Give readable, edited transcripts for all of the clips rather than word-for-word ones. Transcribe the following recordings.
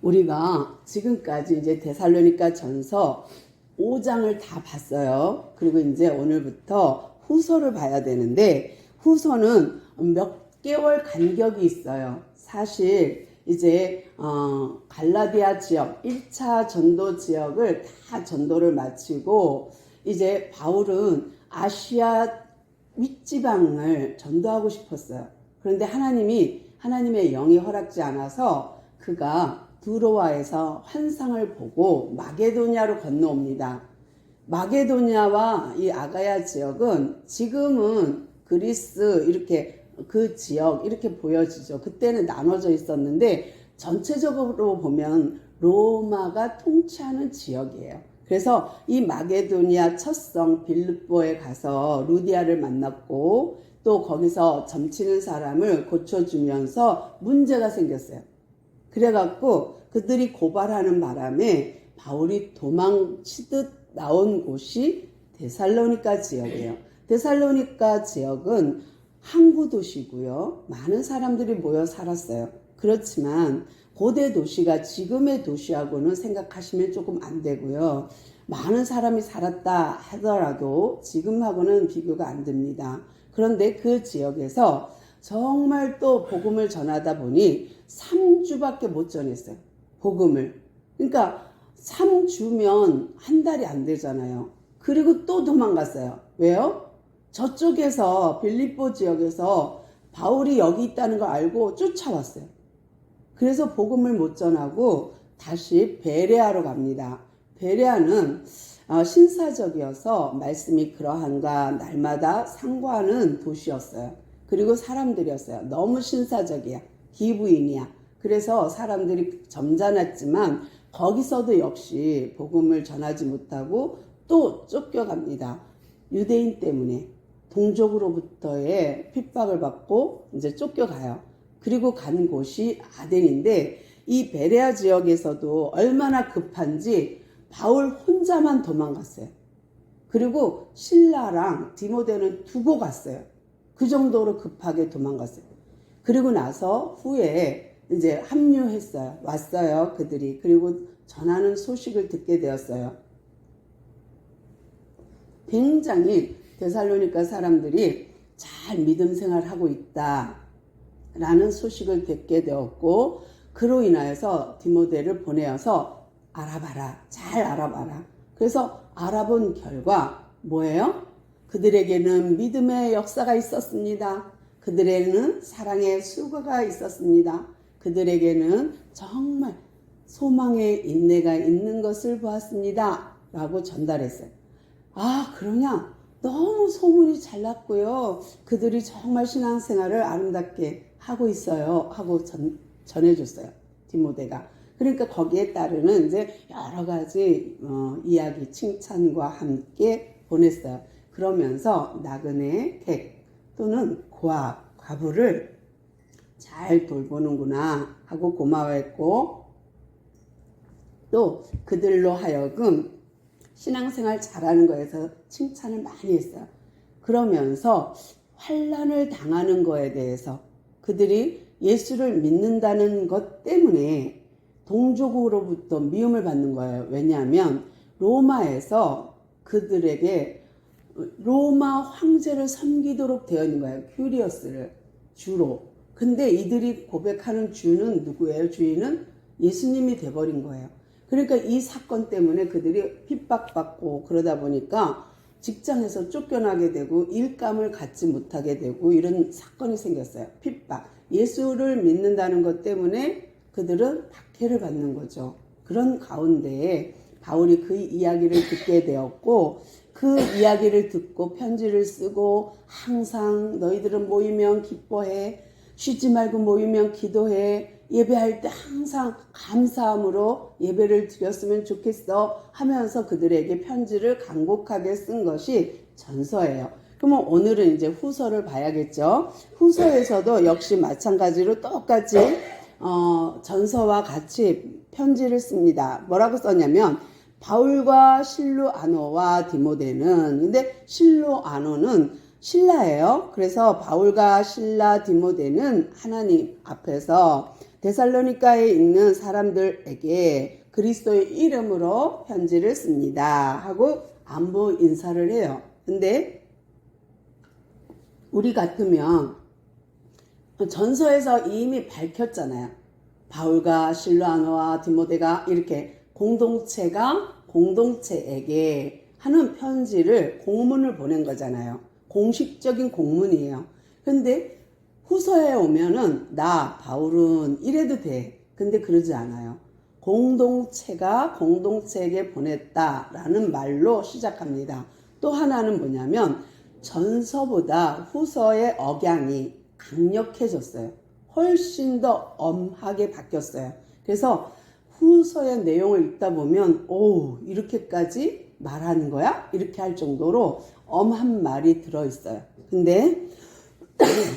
우리가 지금까지 이제 데살로니가 전서 5장을 다 봤어요. 그리고 이제 오늘부터 후서를 봐야 되는데, 후서는 몇 개월 간격이 있어요. 사실 이제 갈라디아 지역 1차 전도 지역을 다 전도를 마치고 이제 바울은 아시아 윗지방을 전도하고 싶었어요. 그런데 하나님의 영이 허락지 않아서 그가 두로아에서 환상을 보고 마게도냐로 건너옵니다. 마게도냐와 이 아가야 지역은 지금은 그리스 이렇게 그 지역 이렇게 보여지죠. 그때는 나눠져 있었는데 전체적으로 보면 로마가 통치하는 지역이에요. 그래서 이 마게도니아 첫성 빌립보에 가서 루디아를 만났고 또 거기서 점치는 사람을 고쳐주면서 문제가 생겼어요. 그래갖고 그들이 고발하는 바람에 바울이 도망치듯 나온 곳이 데살로니가 지역이에요. 데살로니가 지역은 항구 도시고요. 많은 사람들이 모여 살았어요. 그렇지만 고대 도시가 지금의 도시하고는 생각하시면 조금 안 되고요. 많은 사람이 살았다 하더라도 지금하고는 비교가 안 됩니다. 그런데 그 지역에서 정말 또 복음을 전하다 보니 3주밖에 못 전했어요. 복음을. 그러니까 3주면 한 달이 안 되잖아요. 그리고 또 도망갔어요. 왜요? 저쪽에서 빌립보 지역에서 바울이 여기 있다는 걸 알고 쫓아왔어요. 그래서 복음을 못 전하고 다시 베레아로 갑니다. 베레아는 신사적이어서 말씀이 그러한가 날마다 상고하는 도시였어요. 그리고 사람들이었어요. 너무 신사적이야. 기부인이야. 그래서 사람들이 점잖았지만 거기서도 역시 복음을 전하지 못하고 또 쫓겨갑니다. 유대인 때문에 동족으로부터의 핍박을 받고 이제 쫓겨가요. 그리고 간 곳이 아덴인데 이 베레아 지역에서도 얼마나 급한지 바울 혼자만 도망갔어요. 그리고 실라랑 디모데는 두고 갔어요. 그 정도로 급하게 도망갔어요. 그리고 나서 후에 이제 합류했어요. 왔어요. 그들이. 그리고 전하는 소식을 듣게 되었어요. 굉장히 데살로니가 사람들이 잘 믿음 생활하고 있다라는 소식을 듣게 되었고 그로 인하여서 디모데를 보내어서 알아봐라. 잘 알아봐라. 그래서 알아본 결과 뭐예요? 그들에게는 믿음의 역사가 있었습니다. 그들에게는 사랑의 수고가 있었습니다. 그들에게는 정말 소망의 인내가 있는 것을 보았습니다. 라고 전달했어요. 아, 그러냐? 너무 소문이 잘 났고요. 그들이 정말 신앙생활을 아름답게 하고 있어요. 하고 전해줬어요. 디모데가. 그러니까 거기에 따르는 이제 여러 가지 이야기, 칭찬과 함께 보냈어요. 그러면서 나그네 객 또는 과부를 잘 돌보는구나 하고 고마워했고 또 그들로 하여금 신앙생활 잘하는 거에서 칭찬을 많이 했어요. 그러면서 환난을 당하는 거에 대해서 그들이 예수를 믿는다는 것 때문에 동족으로부터 미움을 받는 거예요. 왜냐하면 로마에서 그들에게 로마 황제를 섬기도록 되어 있는 거예요. 큐리어스를 주로. 근데 이들이 고백하는 주는 누구예요? 주인은 예수님이 돼버린 거예요. 그러니까 이 사건 때문에 그들이 핍박받고 그러다 보니까 직장에서 쫓겨나게 되고 일감을 갖지 못하게 되고 이런 사건이 생겼어요. 핍박. 예수를 믿는다는 것 때문에 그들은 박해를 받는 거죠. 그런 가운데에 바울이 그 이야기를 듣게 되었고 그 이야기를 듣고 편지를 쓰고 항상 너희들은 모이면 기뻐해. 쉬지 말고 모이면 기도해. 예배할 때 항상 감사함으로 예배를 드렸으면 좋겠어 하면서 그들에게 편지를 간곡하게 쓴 것이 전서예요. 그러면 오늘은 이제 후서를 봐야겠죠. 후서에서도 역시 마찬가지로 똑같이 전서와 같이 편지를 씁니다. 뭐라고 썼냐면 바울과 실루아노와 디모데는 근데 실루아노는 신라예요. 그래서 바울과 신라 디모데는 하나님 앞에서 데살로니가에 있는 사람들에게 그리스도의 이름으로 편지를 씁니다 하고 안부 인사를 해요. 근데 우리 같으면 전서에서 이미 밝혔잖아요. 바울과 실라노와 디모데가 이렇게 공동체에게 하는 편지를 공문을 보낸 거잖아요. 공식적인 공문이에요. 근데 후서에 오면은 나 바울은 이래도 돼. 근데 그러지 않아요. 공동체가 공동체에게 보냈다라는 말로 시작합니다. 또 하나는 뭐냐면 전서보다 후서의 억양이 강력해졌어요. 훨씬 더 엄하게 바뀌었어요. 그래서 후서의 내용을 읽다 보면 오, 이렇게까지 말하는 거야? 이렇게 할 정도로 엄한 말이 들어있어요. 근데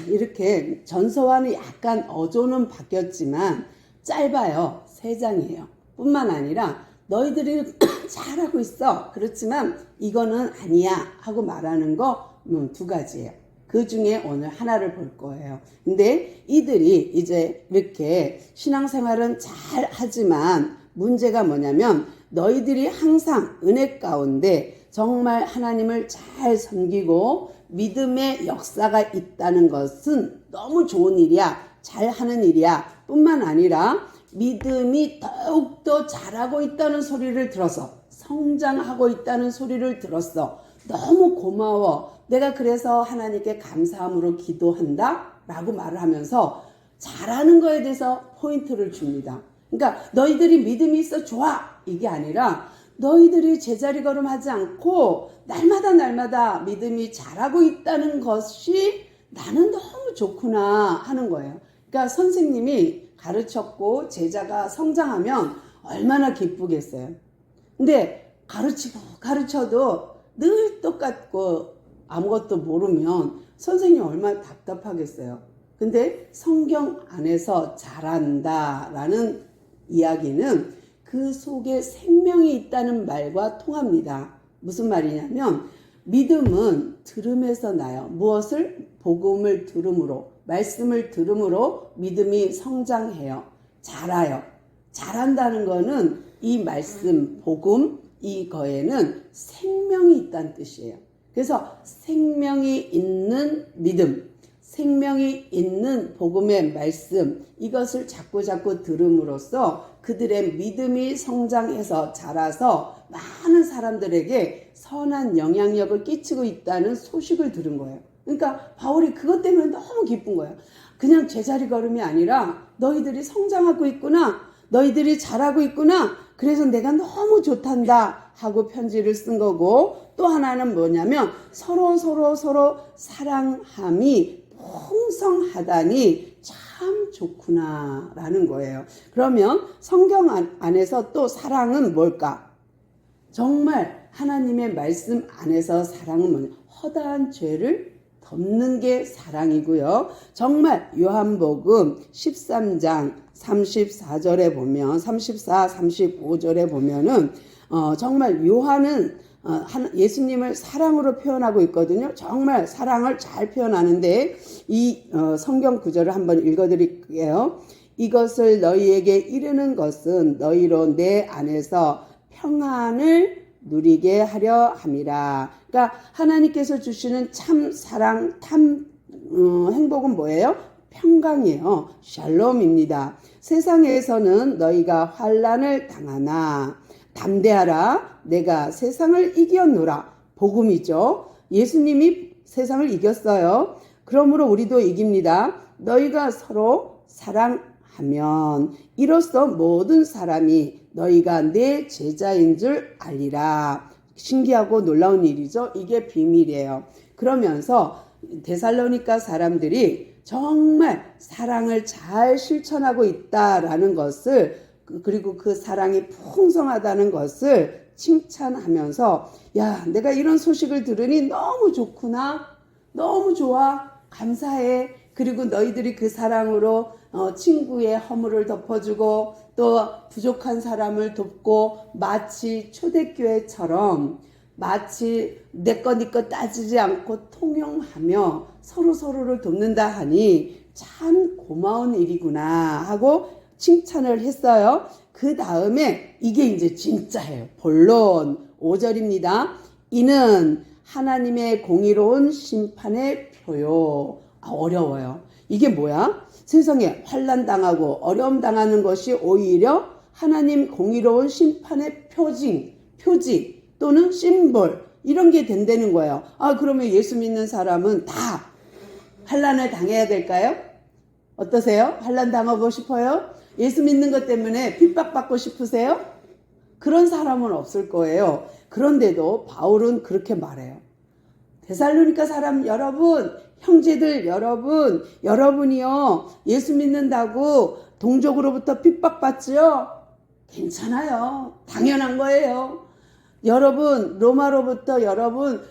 이렇게 전서와는 약간 어조는 바뀌었지만 짧아요. 3장이에요. 뿐만 아니라 너희들이 잘하고 있어. 그렇지만 이거는 아니야 하고 말하는 거 2가지예요. 그 중에 오늘 하나를 볼 거예요. 근데 이들이 이제 이렇게 신앙생활은 잘 하지만 문제가 뭐냐면 너희들이 항상 은혜 가운데 정말 하나님을 잘 섬기고 믿음의 역사가 있다는 것은 너무 좋은 일이야. 잘하는 일이야. 뿐만 아니라 믿음이 더욱더 잘하고 있다는 소리를 들어서 성장하고 있다는 소리를 들었어. 너무 고마워. 내가 그래서 하나님께 감사함으로 기도한다 라고 말을 하면서 잘하는 거에 대해서 포인트를 줍니다. 그러니까 너희들이 믿음이 있어 좋아 이게 아니라 너희들이 제자리 걸음하지 않고 날마다 믿음이 자라고 있다는 것이 나는 너무 좋구나 하는 거예요. 그러니까 선생님이 가르쳤고 제자가 성장하면 얼마나 기쁘겠어요. 근데 가르쳐도 늘 똑같고 아무것도 모르면 선생님이 얼마나 답답하겠어요. 근데 성경 안에서 잘한다라는 이야기는 그 속에 생명이 있다는 말과 통합니다. 무슨 말이냐면 믿음은 들음에서 나요. 무엇을? 복음을 들음으로, 말씀을 들음으로 믿음이 성장해요. 자라요. 자란다는 거는 이 말씀, 복음, 이거에는 생명이 있다는 뜻이에요. 그래서 생명이 있는 믿음, 생명이 있는 복음의 말씀, 이것을 자꾸 들음으로써 그들의 믿음이 성장해서 자라서 많은 사람들에게 선한 영향력을 끼치고 있다는 소식을 들은 거예요. 그러니까 바울이 그것 때문에 너무 기쁜 거예요. 그냥 제자리 걸음이 아니라 너희들이 성장하고 있구나, 너희들이 잘하고 있구나, 그래서 내가 너무 좋단다 하고 편지를 쓴 거고, 또 하나는 뭐냐면 서로 사랑함이 풍성하다니 참 좋구나 라는 거예요. 그러면 성경 안에서 또 사랑은 뭘까? 정말 하나님의 말씀 안에서 사랑은 뭐냐? 허다한 죄를 덮는 게 사랑이고요. 정말 요한복음 13장 34절에 보면 34, 35절에 보면은 정말 요한은 예수님을 사랑으로 표현하고 있거든요. 정말 사랑을 잘 표현하는데 이 성경 구절을 한번 읽어드릴게요. 이것을 너희에게 이르는 것은 너희로 내 안에서 평안을 누리게 하려 함이라. 그러니까 하나님께서 주시는 참 사랑, 행복은 뭐예요? 평강이에요. 샬롬입니다. 세상에서는 너희가 환난을 당하나 담대하라. 내가 세상을 이겼노라. 복음이죠. 예수님이 세상을 이겼어요. 그러므로 우리도 이깁니다. 너희가 서로 사랑하면 이로써 모든 사람이 너희가 내 제자인 줄 알리라. 신기하고 놀라운 일이죠. 이게 비밀이에요. 그러면서 데살로니가 사람들이 정말 사랑을 잘 실천하고 있다라는 것을, 그리고 그 사랑이 풍성하다는 것을 칭찬하면서, 야, 내가 이런 소식을 들으니 너무 좋구나, 너무 좋아, 감사해. 그리고 너희들이 그 사랑으로 친구의 허물을 덮어주고 또 부족한 사람을 돕고, 마치 초대교회처럼 마치 내 거 네 거 따지지 않고 통용하며 서로를 돕는다 하니 참 고마운 일이구나 하고 칭찬을 했어요. 그 다음에 이게 이제 진짜예요. 본론 5절입니다. 이는 하나님의 공의로운 심판의 표요. 어려워요. 이게 뭐야? 세상에 환난 당하고 어려움 당하는 것이 오히려 하나님 공의로운 심판의 표지 또는 심볼 이런 게 된다는 거예요. 그러면 예수 믿는 사람은 다 환난을 당해야 될까요? 어떠세요? 환난 당하고 싶어요? 예수 믿는 것 때문에 핍박받고 싶으세요? 그런 사람은 없을 거예요. 그런데도 바울은 그렇게 말해요. 데살로니가 사람 여러분, 형제들 여러분, 여러분이요 예수 믿는다고 동족으로부터 핍박받지요? 괜찮아요. 당연한 거예요. 여러분 로마로부터 여러분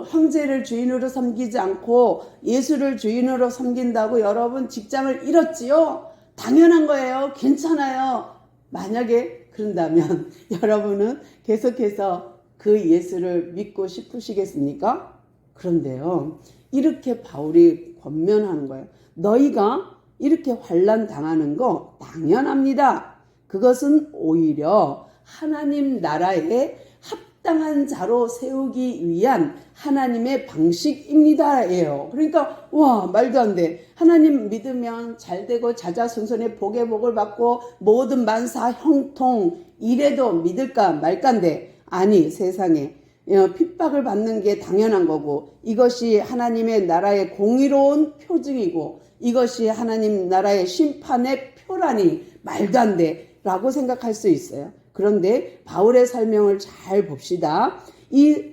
형제를 주인으로 섬기지 않고 예수를 주인으로 섬긴다고 여러분 직장을 잃었지요? 당연한 거예요. 괜찮아요. 만약에 그런다면 여러분은 계속해서 그 예수를 믿고 싶으시겠습니까? 그런데요. 이렇게 바울이 권면하는 거예요. 너희가 이렇게 환난 당하는 거 당연합니다. 그것은 오히려 하나님 나라에 합당한 자로 세우기 위한 하나님의 방식입니다예요. 그러니까 말도 안 돼. 하나님 믿으면 잘되고 자자손손의 복의 복을 받고 모든 만사 형통 이래도 믿을까 말까인데 아니 세상에 핍박을 받는 게 당연한 거고 이것이 하나님의 나라의 공의로운 표징이고 이것이 하나님 나라의 심판의 표라니 말도 안 돼 라고 생각할 수 있어요. 그런데 바울의 설명을 잘 봅시다. 이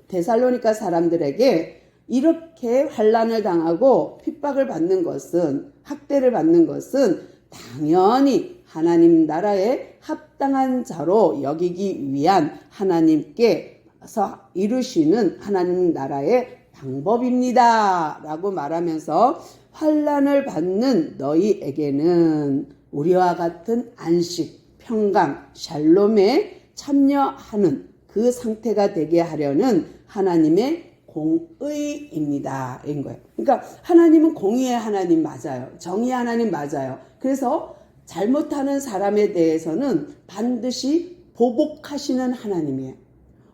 데살로니가 사람들에게 이렇게 환난을 당하고 핍박을 받는 것은 학대를 받는 것은 당연히 하나님 나라에 합당한 자로 여기기 위한 하나님께서 이루시는 하나님 나라의 방법입니다 라고 말하면서 환난을 받는 너희에게는 우리와 같은 안식 평강, 샬롬에 참여하는 그 상태가 되게 하려는 하나님의 공의입니다. 인 거예요. 그러니까 하나님은 공의의 하나님 맞아요. 정의의 하나님 맞아요. 그래서 잘못하는 사람에 대해서는 반드시 보복하시는 하나님이에요.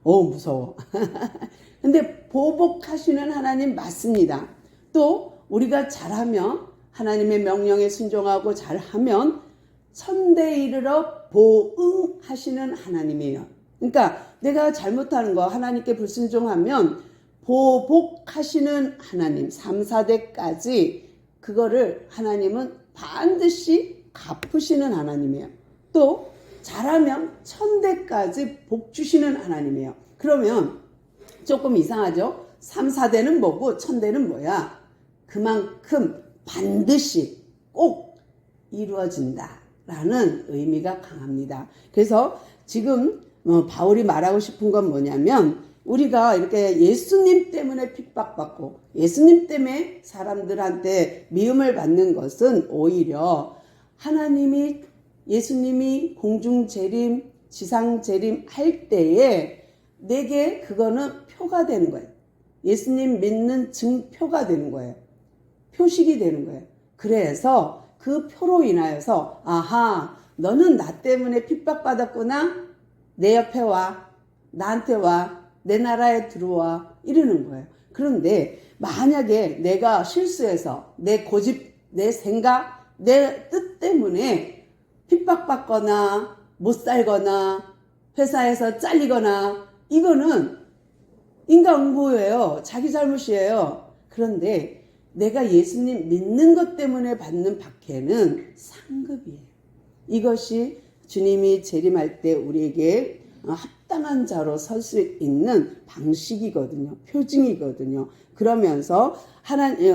무서워. 근데 보복하시는 하나님 맞습니다. 또 우리가 잘하면 하나님의 명령에 순종하고 잘하면 천대에 이르러 보응하시는 하나님이에요. 그러니까 내가 잘못하는 거 하나님께 불순종하면 보복하시는 하나님 3, 4대까지 그거를 하나님은 반드시 갚으시는 하나님이에요. 또 잘하면 천대까지 복 주시는 하나님이에요. 그러면 조금 이상하죠? 3, 4대는 뭐고 천대는 뭐야? 그만큼 반드시 꼭 이루어진다 라는 의미가 강합니다. 그래서 지금 바울이 말하고 싶은 건 뭐냐면 우리가 이렇게 예수님 때문에 핍박받고 예수님 때문에 사람들한테 미움을 받는 것은 오히려 하나님이 예수님이 공중재림 지상재림 할 때에 내게 그거는 표가 되는 거예요. 예수님 믿는 증표가 되는 거예요. 표식이 되는 거예요. 그래서 그 표로 인하여서 아하 너는 나 때문에 핍박받았구나. 내 옆에 와. 나한테 와. 내 나라에 들어와. 이러는 거예요. 그런데 만약에 내가 실수해서 내 고집, 내 생각, 내 뜻 때문에 핍박받거나 못 살거나 회사에서 잘리거나 이거는 인과응보예요. 자기 잘못이에요. 그런데 내가 예수님 믿는 것 때문에 받는 박해는 상급이에요. 이것이 주님이 재림할 때 우리에게 합당한 자로 설 수 있는 방식이거든요. 표징이거든요. 그러면서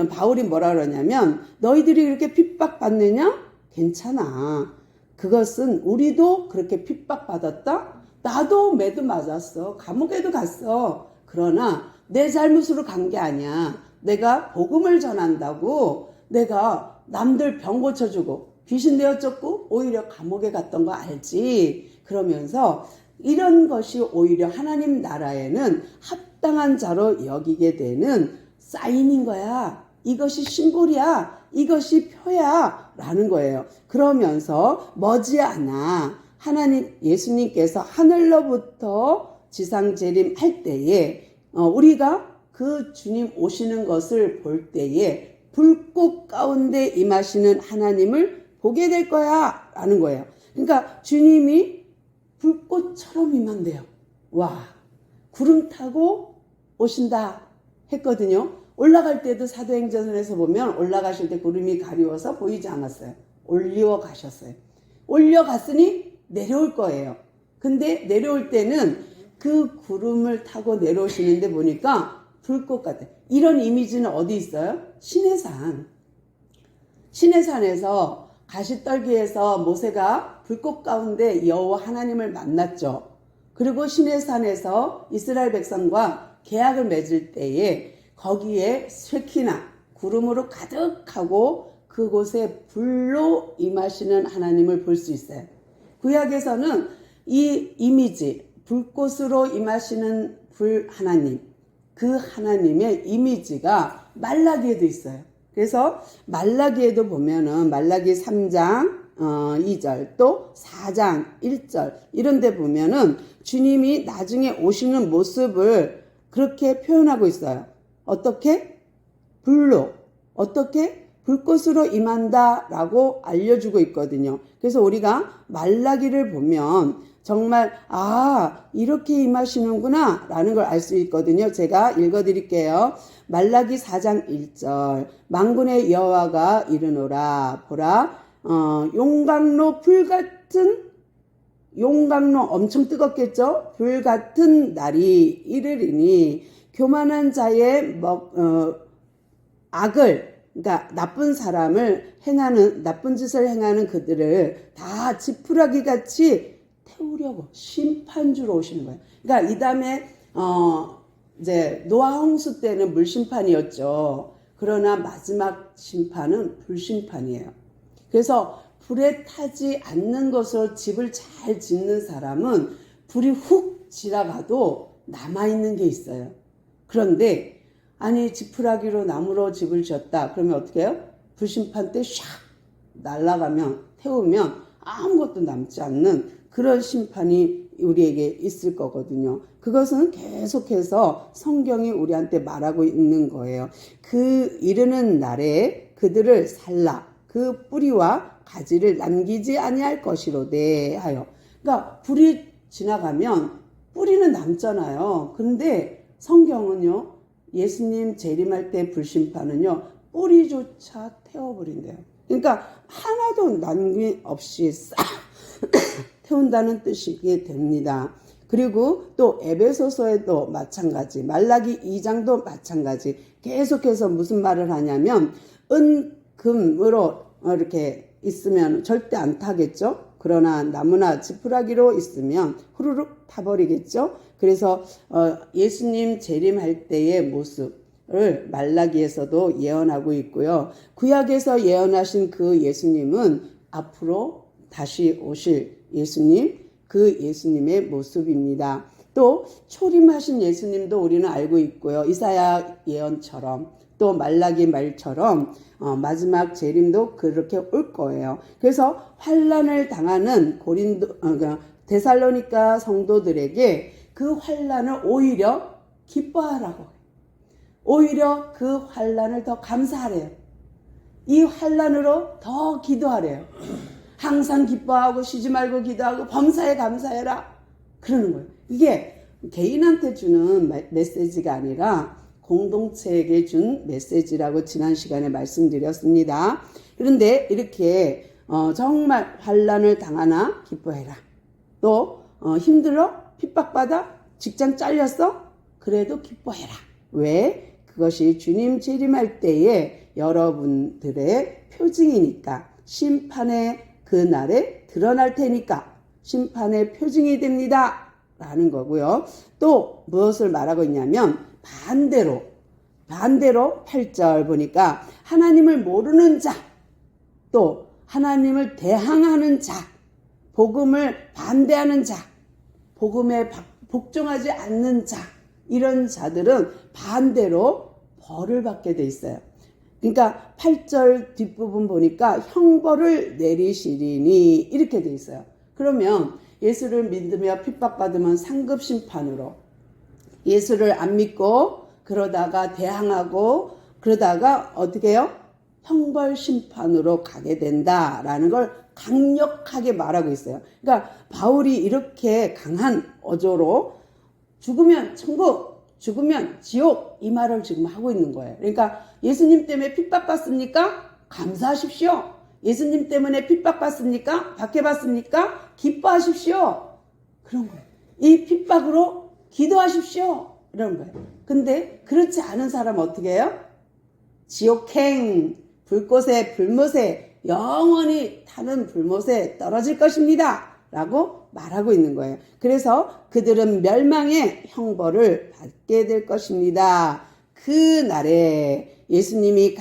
바울이 뭐라 그러냐면 너희들이 그렇게 핍박받느냐? 괜찮아. 그것은 우리도 그렇게 핍박받았다? 나도 매도 맞았어. 감옥에도 갔어. 그러나 내 잘못으로 간 게 아니야. 내가 복음을 전한다고 내가 남들 병 고쳐주고 귀신 되어 쫓고 오히려 감옥에 갔던 거 알지? 그러면서 이런 것이 오히려 하나님 나라에는 합당한 자로 여기게 되는 사인인 거야. 이것이 심볼이야. 이것이 표야 라는 거예요. 그러면서 머지않아 하나님 예수님께서 하늘로부터 지상 재림할 때에 우리가 그 주님 오시는 것을 볼 때에 불꽃 가운데 임하시는 하나님을 보게 될 거야 라는 거예요. 그러니까 주님이 불꽃처럼 임한대요. 와, 구름 타고 오신다 했거든요. 올라갈 때도 사도행전에서 보면 올라가실 때 구름이 가리워서 보이지 않았어요. 올리워 가셨어요. 올려갔으니 내려올 거예요. 근데 내려올 때는 그 구름을 타고 내려오시는데 보니까 불꽃 같아요. 이런 이미지는 어디 있어요? 시내산. 시내산에서 가시떨기에서 모세가 불꽃 가운데 여호와 하나님을 만났죠. 그리고 시내산에서 이스라엘 백성과 계약을 맺을 때에 거기에 쉐키나 구름으로 가득하고 그곳에 불로 임하시는 하나님을 볼 수 있어요. 구약에서는 이 이미지, 불꽃으로 임하시는 불 하나님, 그 하나님의 이미지가 말라기에도 있어요. 그래서 말라기에도 보면은 말라기 3장 2절 또 4장 1절 이런 데 보면은 주님이 나중에 오시는 모습을 그렇게 표현하고 있어요. 어떻게? 불로. 어떻게? 불꽃으로 임한다 라고 알려주고 있거든요. 그래서 우리가 말라기를 보면 정말 이렇게 임하시는구나 라는 걸 알 수 있거든요. 제가 읽어드릴게요. 말라기 4장 1절 만군의 여호와가 이르노라 보라 용광로 불같은 용광로 엄청 뜨겁겠죠. 불같은 날이 이르리니 교만한 자의 악을 그러니까 나쁜 사람을 행하는 나쁜 짓을 행하는 그들을 다 지푸라기 같이 태우려고 심판주로 오시는 거예요. 그러니까 이 다음에 이제 노아 홍수 때는 물심판이었죠. 그러나 마지막 심판은 불심판이에요. 그래서 불에 타지 않는 것으로 집을 잘 짓는 사람은 불이 훅 지나가도 남아있는 게 있어요. 그런데 아니 지푸라기로 나무로 집을 지었다. 그러면 어떻게 해요? 불심판 때 샥 날아가면 태우면 아무것도 남지 않는 그런 심판이 우리에게 있을 거거든요. 그것은 계속해서 성경이 우리한테 말하고 있는 거예요. 그 이르는 날에 그들을 살라 그 뿌리와 가지를 남기지 아니할 것이로되 하여. 그러니까 불이 지나가면 뿌리는 남잖아요. 그런데 성경은요. 예수님 재림할 때 불심판은요. 뿌리조차 태워버린대요. 그러니까 하나도 남김없이 싹 태운다는 뜻이게 됩니다. 그리고 또 에베소서에도 마찬가지, 말라기 2장도 마찬가지. 계속해서 무슨 말을 하냐면 은금으로 이렇게 있으면 절대 안 타겠죠. 그러나 나무나 지푸라기로 있으면 후루룩 타버리겠죠. 그래서 예수님 재림할 때의 모습을 말라기에서도 예언하고 있고요. 구약에서 예언하신 그 예수님은 앞으로 다시 오실 예수님, 그 예수님의 모습입니다. 또 초림하신 예수님도 우리는 알고 있고요. 이사야 예언처럼 또 말라기 말처럼 마지막 재림도 그렇게 올 거예요. 그래서 환난을 당하는 데살로니가 성도들에게 그 환난을 오히려 기뻐하라고 해요. 오히려 그 환난을 더 감사하래요. 이 환난으로 더 기도하래요. 항상 기뻐하고 쉬지 말고 기도하고 범사에 감사해라 그러는 거예요. 이게 개인한테 주는 메시지가 아니라 공동체에게 준 메시지라고 지난 시간에 말씀드렸습니다. 그런데 이렇게 정말 환난을 당하나 기뻐해라. 또 힘들어? 핍박받아? 직장 잘렸어? 그래도 기뻐해라. 왜? 그것이 주님 재림할 때에 여러분들의 표징이니까 심판의 그날에 드러날 테니까 심판의 표징이 됩니다. 라는 거고요. 또 무엇을 말하고 있냐면 반대로 8절 보니까 하나님을 모르는 자, 또 하나님을 대항하는 자, 복음을 반대하는 자, 복음에 복종하지 않는 자, 이런 자들은 반대로 벌을 받게 돼 있어요. 그러니까 8절 뒷부분 보니까 형벌을 내리시리니 이렇게 돼 있어요. 그러면 예수를 믿으며 핍박받으면 상급 심판으로, 예수를 안 믿고 그러다가 대항하고 그러다가 어떻게 해요? 형벌 심판으로 가게 된다라는 걸 강력하게 말하고 있어요. 그러니까 바울이 이렇게 강한 어조로 죽으면 천국, 죽으면 지옥, 이 말을 지금 하고 있는 거예요. 그러니까 예수님 때문에 핍박받습니까? 감사하십시오. 예수님 때문에 핍박받습니까? 박해받습니까? 기뻐하십시오. 그런 거예요. 이 핍박으로 기도하십시오. 이런 거예요. 근데 그렇지 않은 사람은 어떻게 해요? 지옥행, 불꽃에 불못에 영원히 타는 불못에 떨어질 것입니다 라고 말하고 있는 거예요. 그래서 그들은 멸망의 형벌을 받게 될 것입니다. 그 날에 예수님이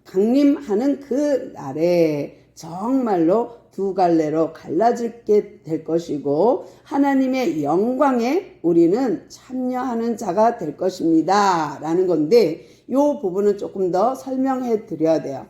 강림하는 그 날에 정말로 두 갈래로 갈라지게 될 것이고 하나님의 영광에 우리는 참여하는 자가 될 것입니다 라는 건데, 이 부분은 조금 더 설명해 드려야 돼요.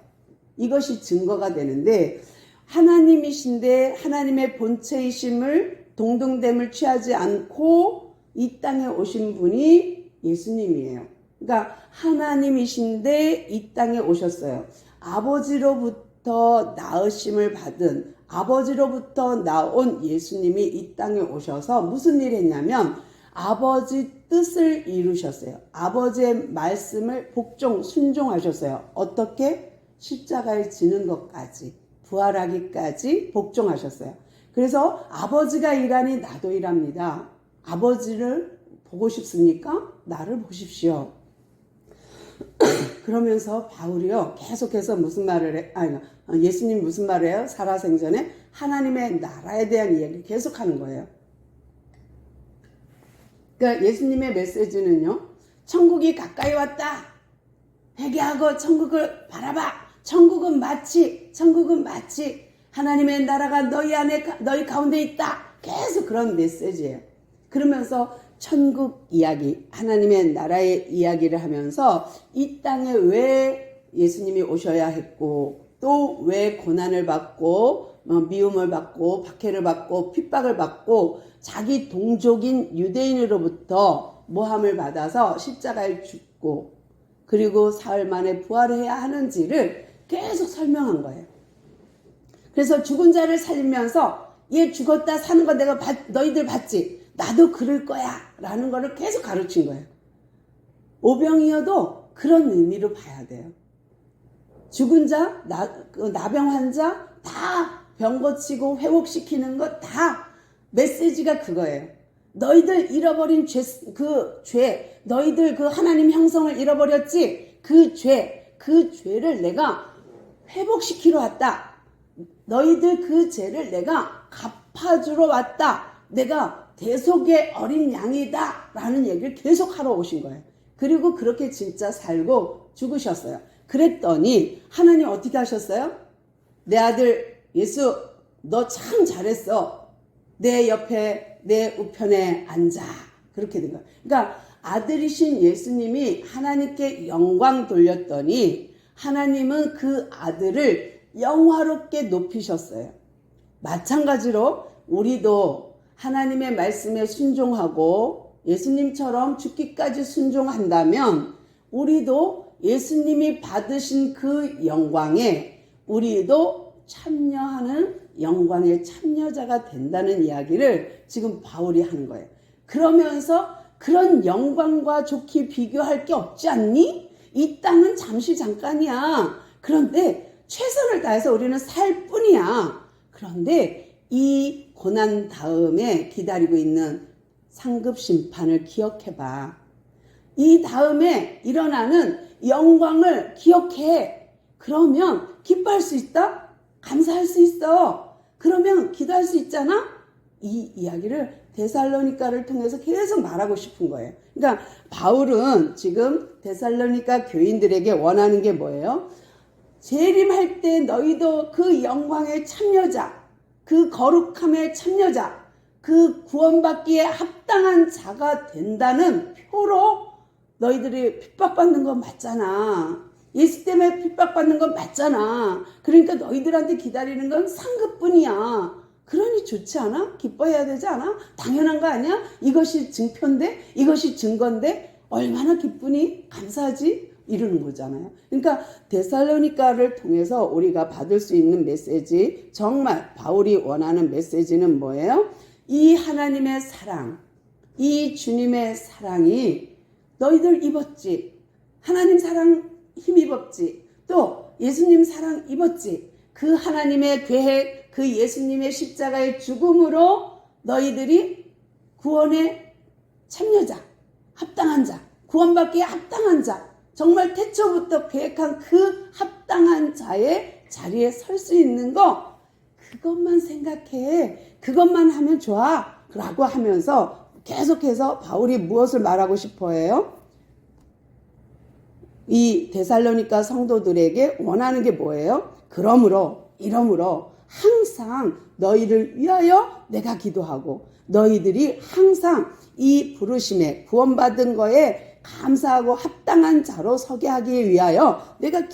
이것이 증거가 되는데, 하나님이신데 하나님의 본체이심을 동등됨을 취하지 않고 이 땅에 오신 분이 예수님이에요. 그러니까 하나님이신데 이 땅에 오셨어요. 아버지로부터 낳으심을 받은, 아버지로부터 나온 예수님이 이 땅에 오셔서 무슨 일을 했냐면 아버지 뜻을 이루셨어요. 아버지의 말씀을 복종, 순종하셨어요. 어떻게? 십자가에 지는 것까지, 부활하기까지 복종하셨어요. 그래서 아버지가 일하니 나도 일합니다. 아버지를 보고 싶습니까? 나를 보십시오. 그러면서 바울이요 계속해서 무슨 말을 해? 예수님 무슨 말을 해요? 살아생전에 하나님의 나라에 대한 이야기를 계속하는 거예요. 그러니까 예수님의 메시지는요, 천국이 가까이 왔다. 회개하고 천국을 바라봐. 천국은 마치 하나님의 나라가 너희 안에, 너희 가운데 있다. 계속 그런 메시지예요. 그러면서 천국 이야기, 하나님의 나라의 이야기를 하면서 이 땅에 왜 예수님이 오셔야 했고, 또 왜 고난을 받고 미움을 받고 박해를 받고 핍박을 받고 자기 동족인 유대인으로부터 모함을 받아서 십자가에 죽고 그리고 사흘 만에 부활해야 하는지를 계속 설명한 거예요. 그래서 죽은 자를 살리면서 얘 죽었다 사는 거 내가 너희들 봤지? 나도 그럴 거야 라는 거를 계속 가르친 거예요. 오병이어도 그런 의미로 봐야 돼요. 죽은 자, 나병 환자 다 병 고치고 회복시키는 거 다 메시지가 그거예요. 너희들 잃어버린 죄, 너희들 그 하나님 형성을 잃어버렸지? 그 죄를 내가 회복시키러 왔다. 너희들 그 죄를 내가 갚아주러 왔다. 내가 대속의 어린 양이다 라는 얘기를 계속 하러 오신 거예요. 그리고 그렇게 진짜 살고 죽으셨어요. 그랬더니 하나님 어떻게 하셨어요? 내 아들 예수 너 참 잘했어. 내 옆에 내 우편에 앉아. 그렇게 된 거예요. 그러니까 아들이신 예수님이 하나님께 영광 돌렸더니 하나님은 그 아들을 영화롭게 높이셨어요. 마찬가지로 우리도 하나님의 말씀에 순종하고 예수님처럼 죽기까지 순종한다면 우리도 예수님이 받으신 그 영광에 우리도 참여하는 영광의 참여자가 된다는 이야기를 지금 바울이 하는 거예요. 그러면서 그런 영광과 좋게 비교할 게 없지 않니? 이 땅은 잠시 잠깐이야. 그런데 최선을 다해서 우리는 살 뿐이야. 그런데 이 고난 다음에 기다리고 있는 상급 심판을 기억해봐. 이 다음에 일어나는 영광을 기억해. 그러면 기뻐할 수 있다? 감사할 수 있어. 그러면 기도할 수 있잖아? 이 이야기를 데살로니가를 통해서 계속 말하고 싶은 거예요. 그러니까 바울은 지금 데살로니가 교인들에게 원하는 게 뭐예요? 재림할 때 너희도 그 영광의 참여자, 그 거룩함의 참여자, 그 구원받기에 합당한 자가 된다는 표로 너희들이 핍박받는 거 맞잖아. 예수 때문에 핍박받는 건 맞잖아. 그러니까 너희들한테 기다리는 건 상급뿐이야. 그러니 좋지 않아? 기뻐해야 되지 않아? 당연한 거 아니야? 이것이 증표인데? 이것이 증거인데? 얼마나 기쁘니? 감사하지? 이러는 거잖아요. 그러니까 데살로니가를 통해서 우리가 받을 수 있는 메시지, 정말 바울이 원하는 메시지는 뭐예요? 이 하나님의 사랑, 이 주님의 사랑이 너희들 입었지. 하나님 사랑 힘입었지. 또 예수님 사랑 입었지. 그 하나님의 계획, 그 예수님의 십자가의 죽음으로 너희들이 구원에 참여자, 합당한 자, 구원받기에 합당한 자, 정말 태초부터 계획한 그 합당한 자의 자리에 설 수 있는 거, 그것만 생각해. 그것만 하면 좋아. 라고 하면서 계속해서 바울이 무엇을 말하고 싶어 해요? 이 데살로니가 성도들에게 원하는 게 뭐예요? 이러므로 항상 너희를 위하여 내가 기도하고 너희들이 항상 이 부르심에 구원받은 거에 감사하고 합당한 자로 서게 하기 위하여 내가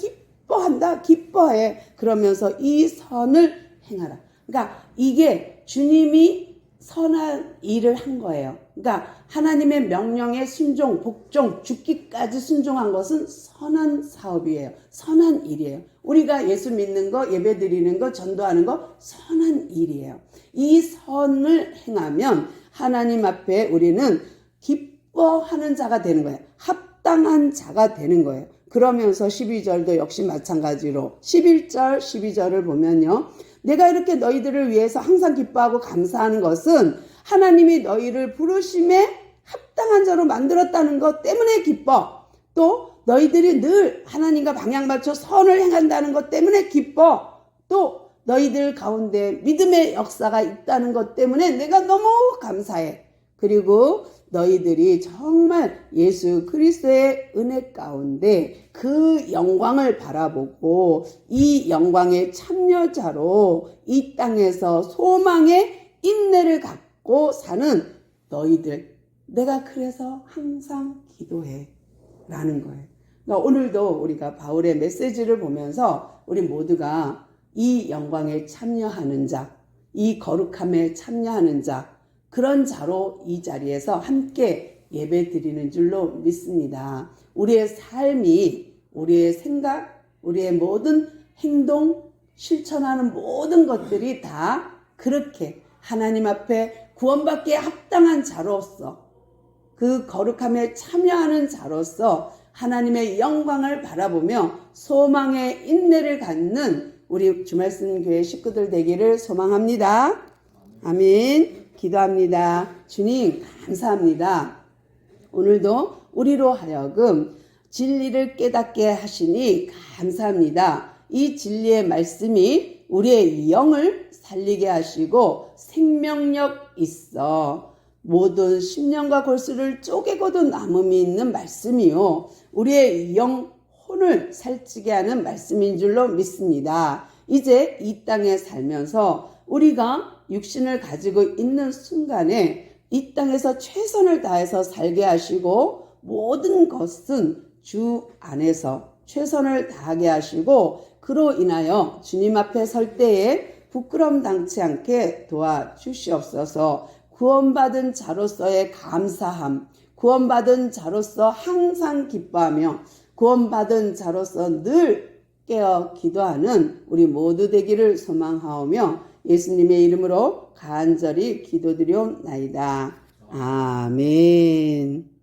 기뻐해. 그러면서 이 선을 행하라. 그러니까 이게 주님이 선한 일을 한 거예요. 그러니까 하나님의 명령에 순종, 복종, 죽기까지 순종한 것은 선한 사업이에요. 선한 일이에요. 우리가 예수 믿는 거, 예배 드리는 거, 전도하는 거 선한 일이에요. 이 선을 행하면 하나님 앞에 우리는 기뻐하는 자가 되는 거예요. 합당한 자가 되는 거예요. 그러면서 12절도 역시 마찬가지로 11절, 12절을 보면요. 내가 이렇게 너희들을 위해서 항상 기뻐하고 감사하는 것은 하나님이 너희를 부르심에 합당한 자로 만들었다는 것 때문에 기뻐. 또 너희들이 늘 하나님과 방향 맞춰 선을 행한다는 것 때문에 기뻐. 또 너희들 가운데 믿음의 역사가 있다는 것 때문에 내가 너무 감사해. 그리고 너희들이 정말 예수 그리스도의 은혜 가운데 그 영광을 바라보고 이 영광의 참여자로 이 땅에서 소망의 인내를 갖고 사는 너희들, 내가 그래서 항상 기도해 라는 거예요. 그러니까 오늘도 우리가 바울의 메시지를 보면서 우리 모두가 이 영광에 참여하는 자, 이 거룩함에 참여하는 자, 그런 자로 이 자리에서 함께 예배 드리는 줄로 믿습니다. 우리의 삶이, 우리의 생각, 우리의 모든 행동, 실천하는 모든 것들이 다 그렇게 하나님 앞에 구원받기에 합당한 자로서, 그 거룩함에 참여하는 자로서 하나님의 영광을 바라보며 소망의 인내를 갖는 우리 주말씀 교회 식구들 되기를 소망합니다. 아멘. 기도합니다. 주님 감사합니다. 오늘도 우리로 하여금 진리를 깨닫게 하시니 감사합니다. 이 진리의 말씀이 우리의 영을 살리게 하시고 생명력 있어 모든 심령과 골수를 쪼개고도 남음이 있는 말씀이요. 우리의 영혼을 살찌게 하는 말씀인 줄로 믿습니다. 이제 이 땅에 살면서 우리가 육신을 가지고 있는 순간에 이 땅에서 최선을 다해서 살게 하시고 모든 것은 주 안에서 최선을 다하게 하시고 그로 인하여 주님 앞에 설 때에 부끄럼 당치 않게 도와주시옵소서. 구원받은 자로서의 감사함, 구원받은 자로서 항상 기뻐하며 구원받은 자로서 늘 깨어 기도하는 우리 모두 되기를 소망하오며 예수님의 이름으로 간절히 기도드리옵나이다. 아멘.